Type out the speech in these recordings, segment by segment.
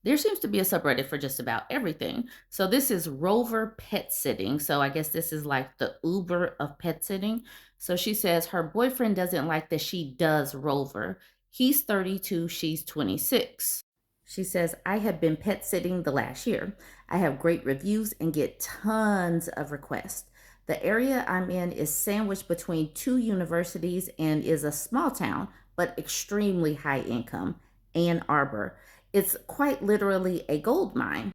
There seems to be a subreddit for just about everything. So this is Rover pet sitting. So I guess this is like the Uber of pet sitting. So she says her boyfriend doesn't like that she does Rover. He's 32, she's 26. She says, I have been pet sitting the last year. I have great reviews and get tons of requests. The area I'm in is sandwiched between two universities and is a small town, but extremely high income, Ann Arbor. It's quite literally a gold mine.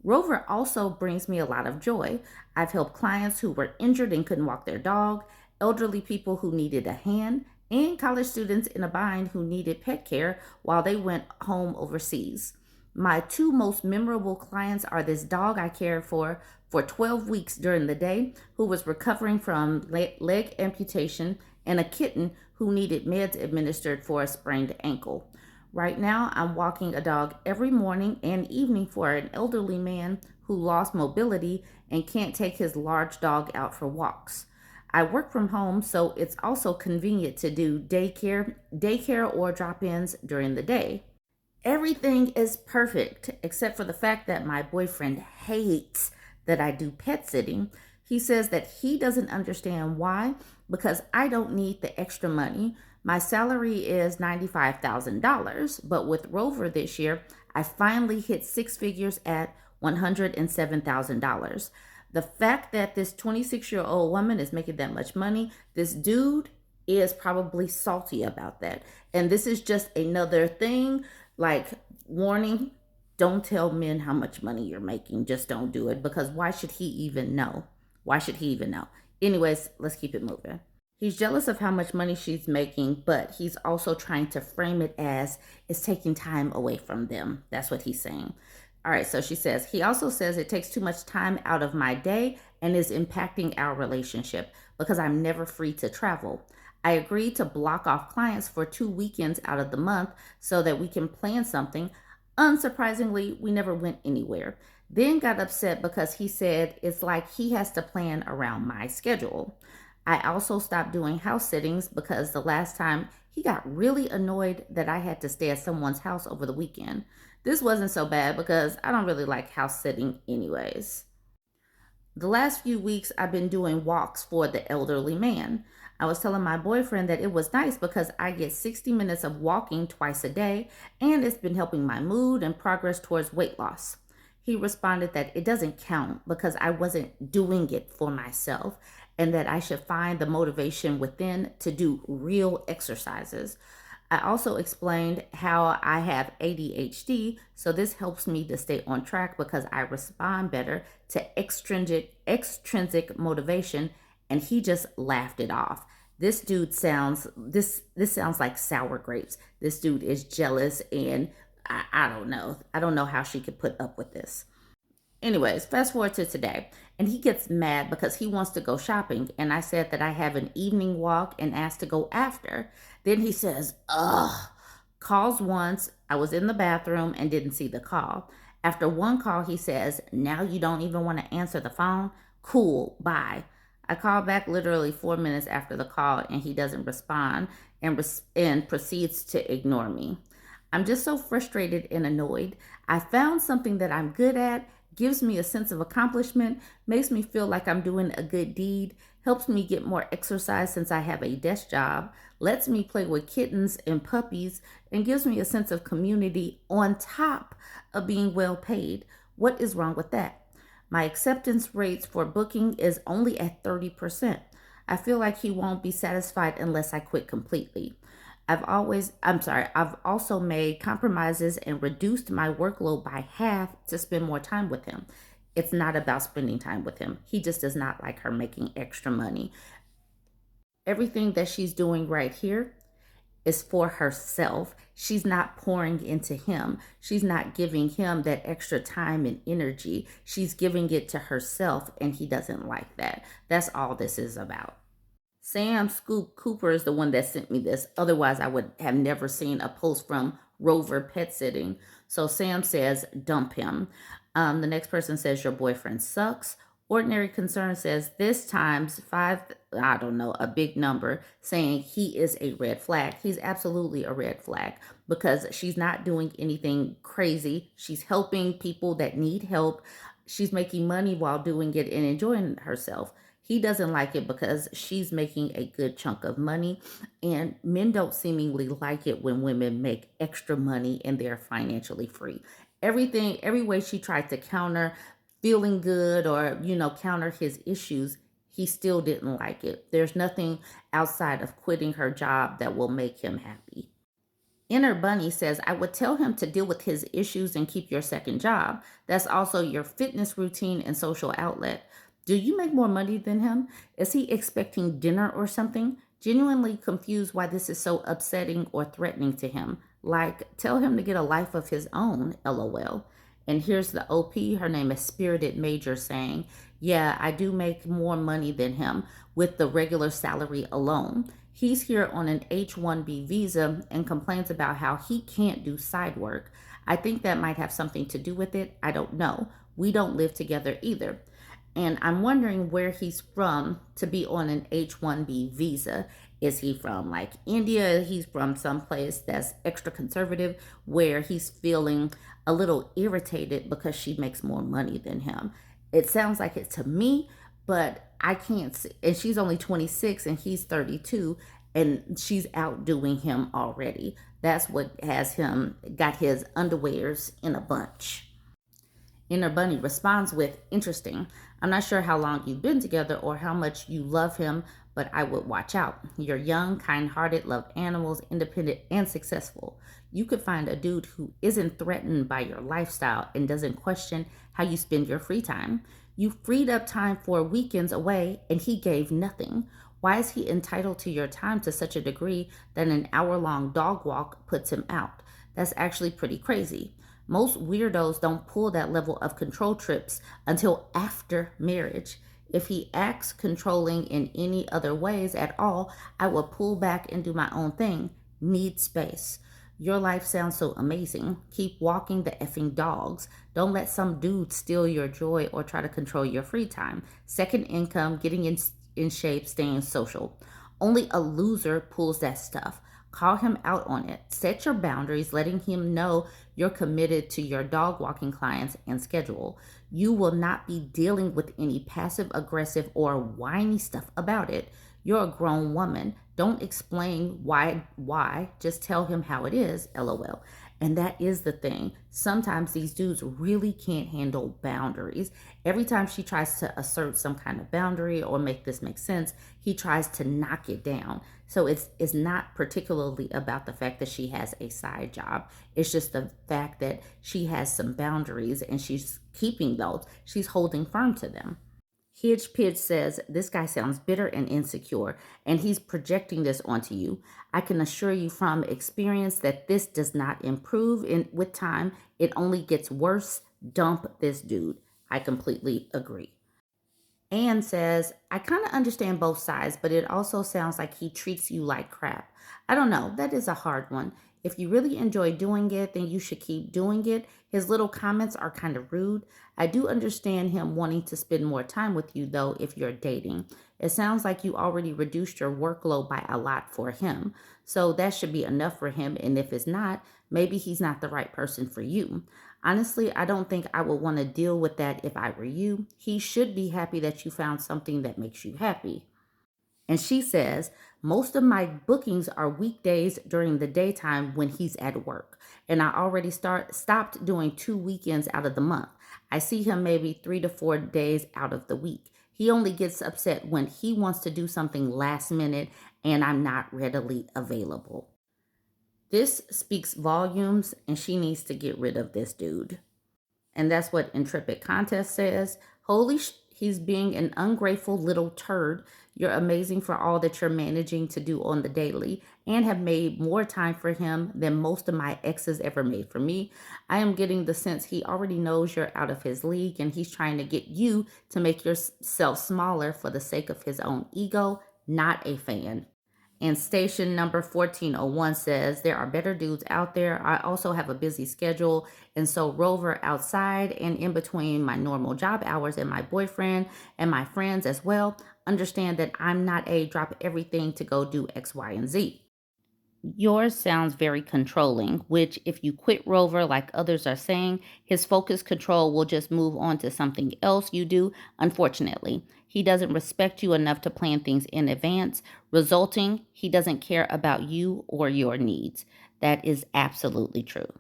Rover also brings me a lot of joy. I've helped clients who were injured and couldn't walk their dog, elderly people who needed a hand, and college students in a bind who needed pet care while they went home overseas. My two most memorable clients are this dog I cared for 12 weeks during the day who was recovering from leg amputation and a kitten who needed meds administered for a sprained ankle. Right now, I'm walking a dog every morning and evening for an elderly man who lost mobility and can't take his large dog out for walks. I work from home, so it's also convenient to do daycare or drop-ins during the day. Everything is perfect except for the fact that my boyfriend hates that I do pet sitting. He says that he doesn't understand why because I don't need the extra money. My salary is $95,000, but with Rover this year, I finally hit six figures at $107,000. The fact that this 26-year-old woman is making that much money, this dude is probably salty about that. And this is just another thing like, warning, don't tell men how much money you're making. Just don't do it because why should he even know? Why should he even know? Anyways, let's keep it moving. He's jealous of how much money she's making, but he's also trying to frame it as it's taking time away from them. That's what he's saying. All right, so she says, he also says it takes too much time out of my day and is impacting our relationship because I'm never free to travel. I agreed to block off clients for 2 weekends out of the month so that we can plan something. Unsurprisingly, we never went anywhere. Then got upset because he said it's like he has to plan around my schedule. I also stopped doing house sittings because the last time he got really annoyed that I had to stay at someone's house over the weekend. This wasn't so bad because I don't really like house sitting anyways. The last few weeks, I've been doing walks for the elderly man. I was telling my boyfriend that it was nice because I get 60 minutes of walking twice a day, and it's been helping my mood and progress towards weight loss. He responded that it doesn't count because I wasn't doing it for myself and that I should find the motivation within to do real exercises. I also explained how I have ADHD, so this helps me to stay on track because I respond better to extrinsic motivation, and he just laughed it off. This sounds like sour grapes. This dude is jealous, and I don't know. I don't know how she could put up with this. Anyways, fast forward to today, and he gets mad because he wants to go shopping, and I said that I have an evening walk and asked to go after. Then he says, ugh, calls once. I was in the bathroom and didn't see the call. After one call, he says, now you don't even want to answer the phone? Cool, bye. I call back literally 4 minutes after the call, and he doesn't respond and proceeds to ignore me. I'm just so frustrated and annoyed. I found something that I'm good at, gives me a sense of accomplishment, makes me feel like I'm doing a good deed, helps me get more exercise since I have a desk job, lets me play with kittens and puppies, and gives me a sense of community on top of being well paid. What is wrong with that? My acceptance rates for booking is only at 30%. I feel like he won't be satisfied unless I quit completely. I've also made compromises and reduced my workload by half to spend more time with him. It's not about spending time with him. He just does not like her making extra money. Everything that she's doing right here is for herself. She's not pouring into him. She's not giving him that extra time and energy. She's giving it to herself, and he doesn't like that. That's all this is about. Sam Scoop Cooper is the one that sent me this. Otherwise, I would have never seen a post from Rover Pet Sitting. So Sam says, dump him. The next person says, your boyfriend sucks. Ordinary Concern says this times five, I don't know, a big number, saying he is a red flag. He's absolutely a red flag because she's not doing anything crazy. She's helping people that need help. She's making money while doing it and enjoying herself. He doesn't like it because she's making a good chunk of money, and men don't seemingly like it when women make extra money and they're financially free. Everything, every way she tried to counter feeling good or, counter his issues, he still didn't like it. There's nothing outside of quitting her job that will make him happy. Inner Bunny says, I would tell him to deal with his issues and keep your second job. That's also your fitness routine and social outlet. Do you make more money than him? Is he expecting dinner or something? Genuinely confused why this is so upsetting or threatening to him. Like, tell him to get a life of his own, lol. And here's the OP, her name is Spirited Major, saying, yeah, I do make more money than him with the regular salary alone. He's here on an H-1B visa and complains about how he can't do side work. I think that might have something to do with it. I don't know. We don't live together either. And I'm wondering where he's from to be on an H-1B visa. Is he from like India? He's from someplace that's extra conservative where he's feeling a little irritated because she makes more money than him. It sounds like it to me, but I can't see. And she's only 26 and he's 32, and she's outdoing him already. That's what has him got his underwears in a bunch. Inner Bunny responds with, interesting. I'm not sure how long you've been together or how much you love him, but I would watch out. You're young, kind hearted, love animals, independent, and successful. You could find a dude who isn't threatened by your lifestyle and doesn't question how you spend your free time. You freed up time for weekends away, and he gave nothing. Why is he entitled to your time to such a degree that an hour-long dog walk puts him out? That's actually pretty crazy. Most weirdos don't pull that level of control trips until after marriage. If he acts controlling in any other ways at all, I will pull back and do my own thing. Need space. Your life sounds so amazing. Keep walking the effing dogs. Don't let some dude steal your joy or try to control your free time. Second income, getting in shape, staying social. Only a loser pulls that stuff. Call him out on it. Set your boundaries, letting him know you're committed to your dog walking clients and schedule. You will not be dealing with any passive aggressive or whiny stuff about it. You're a grown woman. Don't explain why. Just tell him how it is, lol. And that is the thing. Sometimes these dudes really can't handle boundaries. Every time she tries to assert some kind of boundary or make this make sense, he tries to knock it down. So it's not particularly about the fact that she has a side job. It's just the fact that she has some boundaries and she's keeping those. She's holding firm to them. Hitch Pitch says, this guy sounds bitter and insecure, and he's projecting this onto you. I can assure you from experience that this does not improve with time. It only gets worse. Dump this dude. I completely agree. Anne says, I kind of understand both sides, but it also sounds like he treats you like crap. I don't know. That is a hard one. If you really enjoy doing it, then you should keep doing it. His little comments are kind of rude. I do understand him wanting to spend more time with you, though, if you're dating. It sounds like you already reduced your workload by a lot for him. So that should be enough for him. And if it's not, maybe he's not the right person for you. Honestly, I don't think I would want to deal with that if I were you. He should be happy that you found something that makes you happy. And she says, most of my bookings are weekdays during the daytime when he's at work. And I already stopped doing 2 weekends out of the month. I see him maybe 3 to 4 days out of the week. He only gets upset when he wants to do something last minute and I'm not readily available. This speaks volumes, and she needs to get rid of this dude. And that's what Intrepid Contest says. He's being an ungrateful little turd. You're amazing for all that you're managing to do on the daily and have made more time for him than most of my exes ever made for me. I am getting the sense he already knows you're out of his league and he's trying to get you to make yourself smaller for the sake of his own ego. Not a fan. And station number 1401 says, there are better dudes out there. I also have a busy schedule. And so, Rover, outside and in between my normal job hours and my boyfriend and my friends as well, understand that I'm not a drop everything to go do X, Y, and Z. Yours sounds very controlling, which, if you quit Rover like others are saying, his focus control will just move on to something else you do, unfortunately. He doesn't respect you enough to plan things in advance, resulting, he doesn't care about you or your needs. That is absolutely true.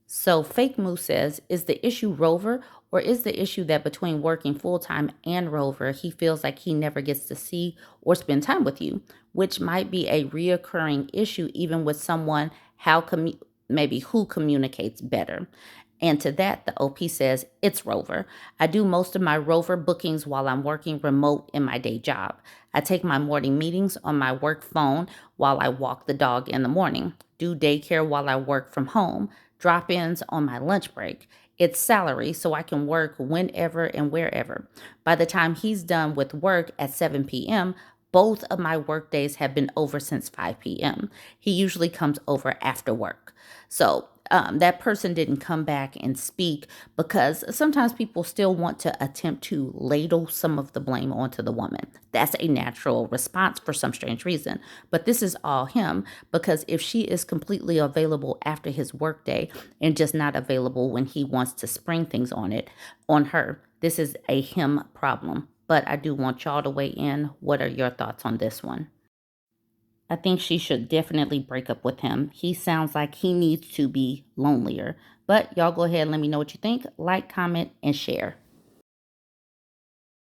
So, Fake Moose says, is the issue Rover, or is the issue that between working full time and Rover, he feels like he never gets to see or spend time with you, which might be a reoccurring issue even with someone maybe who communicates better. And to that, the OP says, it's Rover. I do most of my Rover bookings while I'm working remote in my day job. I take my morning meetings on my work phone while I walk the dog in the morning, do daycare while I work from home, drop ins on my lunch break. It's salary, so I can work whenever and wherever. By the time he's done with work at 7 p.m., both of my work days have been over since 5 p.m. He usually comes over after work. So that person didn't come back and speak because sometimes people still want to attempt to ladle some of the blame onto the woman. That's a natural response for some strange reason. But this is all him, because if she is completely available after his workday and just not available when he wants to spring things on her, this is a him problem. But I do want y'all to weigh in. What are your thoughts on this one? I think she should definitely break up with him. He sounds like he needs to be lonelier. But y'all go ahead and let me know what you think. Like, comment, and share.